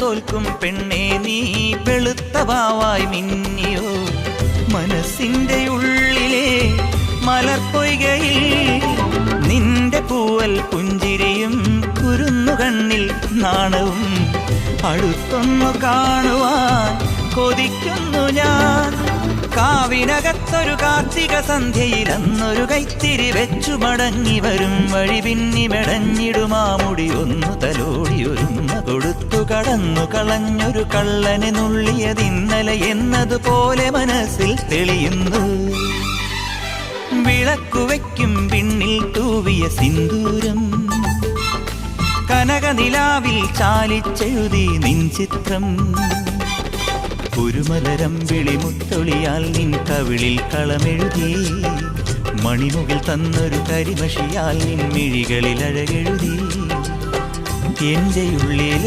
തോൽക്കും പെണ്ണേ നീ വെളുത്ത വാവായി മിന്നിയോ മനസ്സിന്റെ ഉള്ളിലെ മലർപ്പൊയ്കയിൽ നിന്റെ പൂവൽ പുഞ്ചിരിയും കുരുന്നു കണ്ണിൽ നാണവും അടുത്തൊന്നു കാണുവാൻ കൊതിക്കുന്നു ഞാൻ കാവിനകത്തൊരു കാർത്തിക സന്ധ്യയിൽ അന്നൊരു കൈത്തിരി വെച്ചു മടങ്ങി വരും വഴി പിന്നി മെടഞ്ഞിടുമാമുടി ഒന്നു തലോടി ഒരുമ കൊടുത്തു കടന്നു കളഞ്ഞൊരു കള്ളനെ നുള്ളിയതിന്നലെ എന്നതുപോലെ മനസ്സിൽ തെളിയുന്നു വിളക്കുവയ്ക്കും പിന്നിൽ തൂവിയ സിന്ദൂരം കനകനിലാവിൽ ചാലിച്ചെഴുതി നിൻ ചിത്രം കുരുമലരം വിളിമുത്തൊളിയാൽ നിൻ കവിളിൽ കളമെഴുതി മണിമുകിൽ തന്നൊരു കരിമഷിയാൽ നിൻ മിഴികളിൽ അഴകെഴുതി എന്റെ ഉള്ളിൽ